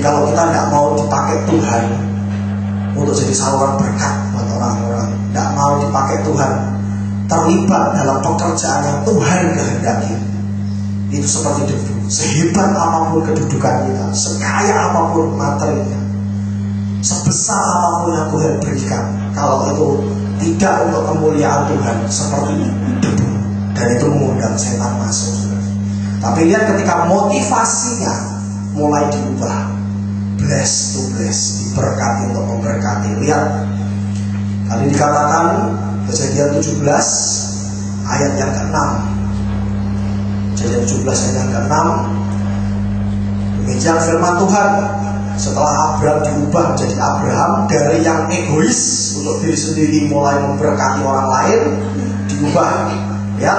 kalau kita tidak mau dipakai Tuhan untuk jadi saluran berkat buat orang-orang, tidak mau dipakai Tuhan terlibat dalam pekerjaan yang Tuhan kehendaki, itu seperti debu. Sehebat apapun kedudukan kita, sekaya apapun materinya, sebesar apapun yang Tuhan berikan, kalau itu tidak untuk kemuliaan Tuhan, seperti debu, dan itu mengundang setan masuk. Tapi lihat ketika motivasinya mulai diubah, bless to bless, diberkati untuk memberkati. Lihat, tadi dikatakan Kejadian 17 ayat yang ke-6. Kejadian 17 ayat yang ke-6. Demikian firman Tuhan. Setelah Abraham diubah menjadi Abraham dari yang egois untuk diri sendiri mulai memberkati orang lain, diubah. Ya,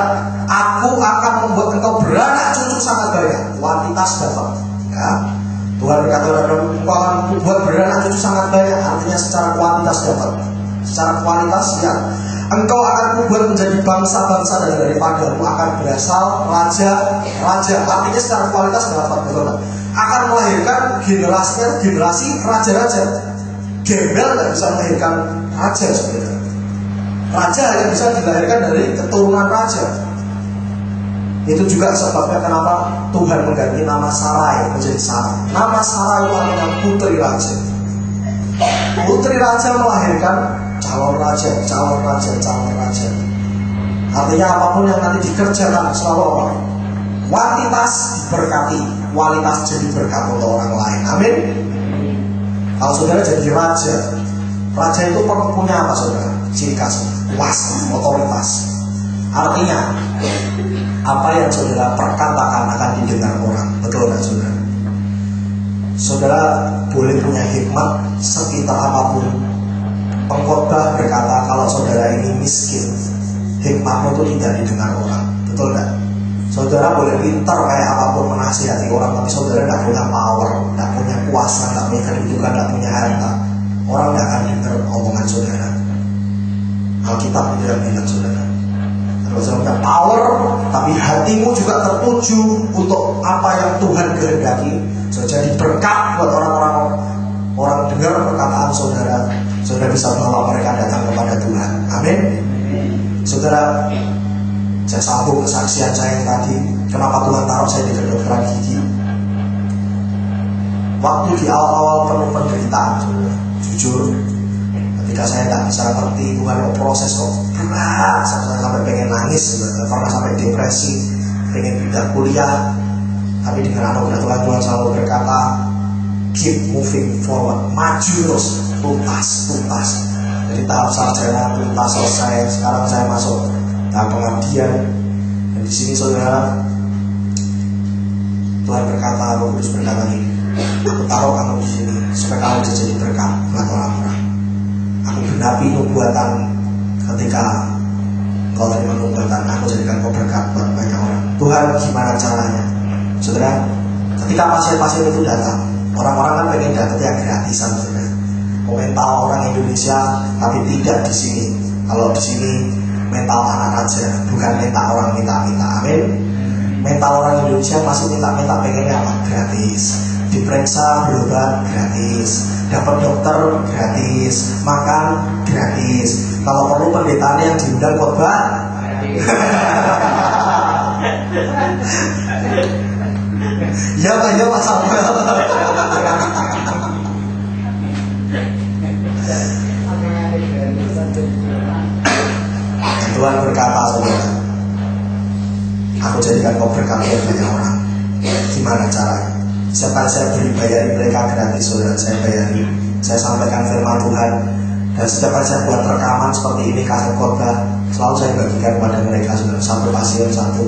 aku akan membuat engkau beranak cucu sangat banyak. Kuantitas dapat. Ya, Tuhan berkata kepada Abraham, engkau akan membuat beranak cucu sangat banyak. Artinya secara kuantitas dapat. Secara kualitas ya, engkau akan membuat menjadi bangsa-bangsa, dan daripadamu akan berasal raja-raja. Artinya secara kualitas dapat, betul kan? Akan melahirkan generasi raja-raja. Gembel tidak bisa melahirkan raja sebenarnya. Raja hanya bisa dilahirkan dari keturunan raja. Itu juga sebabnya kenapa Tuhan mengganti nama Sarai menjadi Sarah. Nama Sarah itu artinya putri raja. Putri raja melahirkan calon raja. Artinya apapun yang nanti dikerjakan selalu apa? Kuantitas diberkati, kualitas jadi berkat untuk orang lain. Amin. Kalau saudara jadi raja itu punya apa saudara? Ciri khas, kuasa, otoritas. Artinya apa yang saudara perkatakan akan didengar orang. Betul kan saudara? Saudara boleh punya hikmat sekitar apapun. Pengkhotbah berkata kalau saudara ini miskin, hikmatmu itu tidak didengar orang. Betul kan? Saudara boleh pintar kayak apapun menasihati orang, tapi saudara tidak punya power, tidak punya kuasa, tidak punya kedudukan, tidak punya harta, orang tidak akan dengar omongan saudara. Alkitab tidak bilang saudara, kalau saudara punya power, tapi hatimu juga tertuju untuk apa yang Tuhan kehendaki, jadi berkat buat orang dengar perkataan saudara. Saudara bisa bawa mereka datang kepada Tuhan. Amin. Saudara, saya sambung kesaksian saya yang tadi. Kenapa Tuhan taruh saya di kedokteran gigi? Waktu di awal-awal penuh penderitaan, saudara, jujur, ketika saya tidak bisa ngerti Tuhan mau proses kok berat, saya sampai pengen nangis, saudara, pernah sampai depresi, pengen pindah kuliah. Tapi dengan anugerah Tuhan selalu berkata, keep moving forward, maju terus, tuntas. Jadi tahap sarjana tuntas selesai. Sekarang saya masuk tahap pengabdian. Dan di sini saudara, Tuhan berkata, Roh Kudus berkata ini, aku taruh kamu di sini supaya kamu bisa jadi berkat buat orang-orang. Aku genapi nubuatan ketika kau terima nubuatan, aku jadikan kau berkat buat banyak orang. Tuhan, gimana caranya? Saudara, ketika pasien-pasien itu datang, orang-orang kan pengen dapat yang gratisan, saudara. Mental orang Indonesia, tapi tidak di sini. Kalau di sini mental anak raja, bukan mental orang minta-minta. Amin. Mental orang Indonesia masih minta-minta, pengennya apa? Gratis. Diperiksa, berobat gratis, dapat dokter gratis, makan gratis. Kalau perlu pendetanya yang diundang khotbah. Ya Pak Samuel. Tuhan berkata, saudara, aku jadikan kau berkat buat banyak orang. Gimana caranya? Setiap kali saya bayari mereka gratis, saudara, saya bayari, saya sampaikan firman Tuhan. Dan setiap kali saya buat rekaman seperti ini, kaset khotbah, selalu saya bagikan kepada mereka, saudara, satu pasien satu.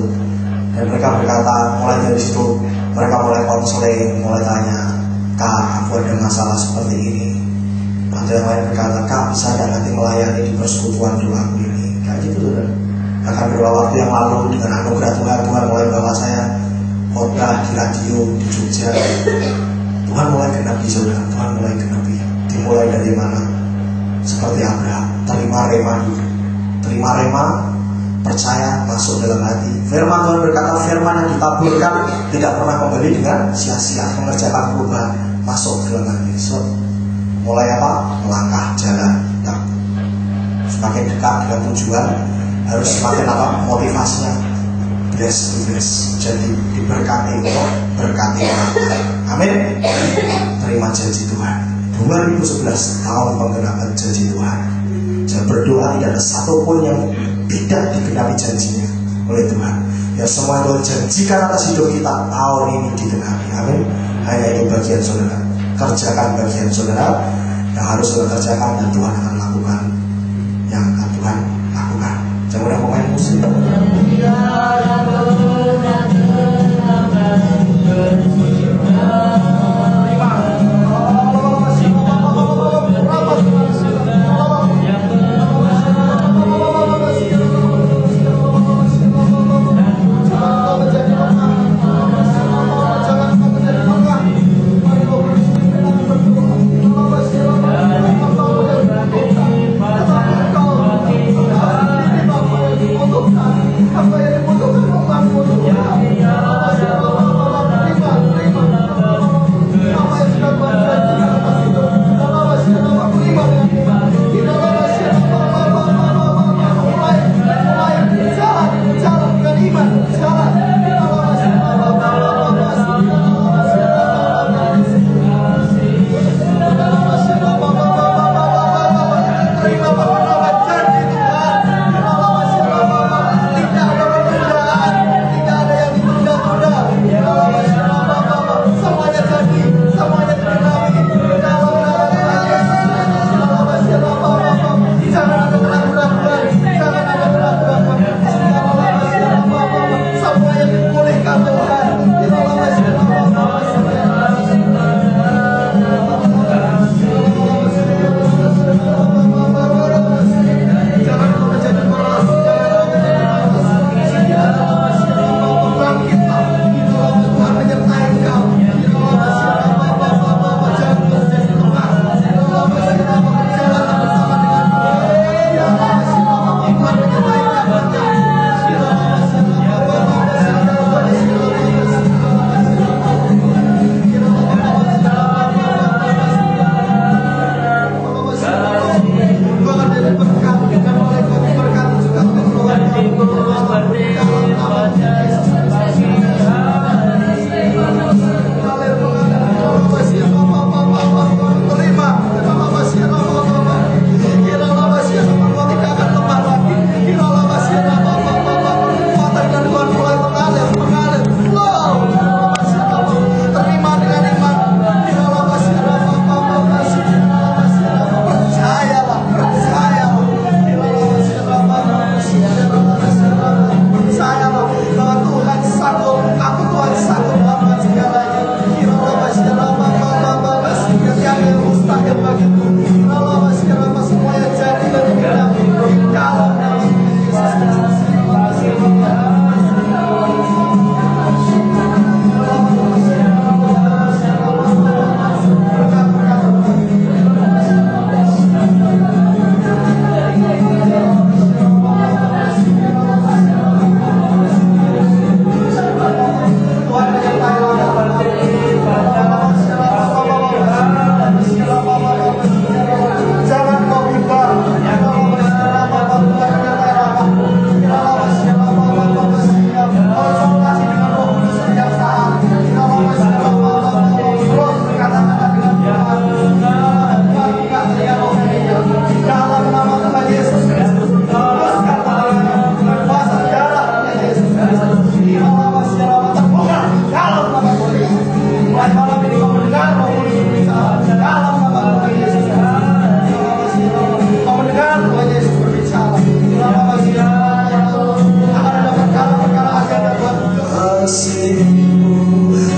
Dan mereka berkata, mulai dari situ mereka mulai konseling, mulai tanya, Kak, aku ada masalah seperti ini. Atau yang lain berkata, Kak, bisa nggak nanti melayani di persekutuan doaku ini? Kayak gitu, saudara. Akan beberapa waktu yang lalu dengan anugerah Tuhan mulai bawa saya khotbah di radio di Jogja. Tuhan mulai genapi, saudara. Tuhan mulai genapi. Dimulai dari mana? Seperti Abraham, terima rema dulu. Terima rema, percaya, masuk dalam hati. Firman Tuhan berkata, firman yang ditaburkan tidak pernah kembali dengan sia-sia, mengerjakan perubahan. masuk ke lengan Yesus. Mulai apa? Melangkah jalan kita. Semakin dekat dengan tujuan, harus semakin apa? Motivasinya bless to bless. Jadi diberkati untuk berkati orang lain. Amin. Terima janji Tuhan. 2011 tahun penggenapan janji Tuhan. Saya berdoa tidak ada satupun yang tidak digenapi janjinya oleh Tuhan. Ya semua Tuhan janjikan atas hidup kita tahun ini digenapi. Amin. Hanya itu bagian saudara. Kerjakan bagian saudara yang harus saudara kerjakan, dan Tuhan akan lakukan yang akan Tuhan lakukan. Jangan mudah pemain musik.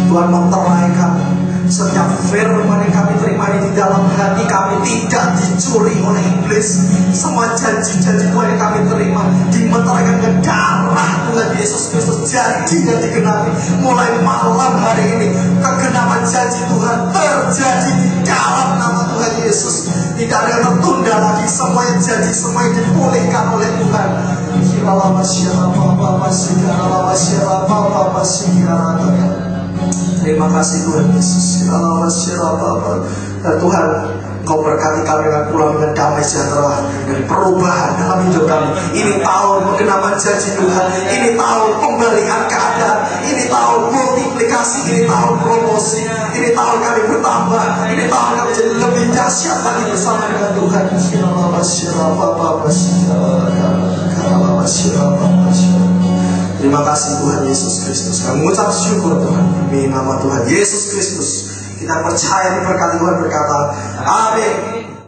Tuhan meteraikan setiap firman yang kami terima di dalam hati kami tidak dicuri oleh iblis. Semua janji-janji Tuhan yang kami terima dimeteraikan ke darah Tuhan Yesus Kristus, jadi dan digenapi mulai malam hari ini. Kegenapan janji Tuhan terjadi di dalam nama Tuhan Yesus. Tidak ada yang tertunda lagi, semuanya janji, semuanya dipulihkan oleh Tuhan. Terima kasih Tuhan Yesus. Tuhan, Kau berkati kami dengan pulang dengan damai sejahtera dan perubahan dalam hidup kami. Ini tahun pengenapan janji Tuhan. Ini tahun pembalian keadaan. Ini tahun multiplikasi. Ini tahun promosi. Ini tahun kami bertambah. Ini tahun kami jadi lebih dahsyat lagi bersama dengan Tuhan. Terima kasih Tuhan Yesus Kristus. Kami mengucap syukur Tuhan demi nama Tuhan Yesus Kristus. Kita percaya diberkati Tuhan berkata, amin.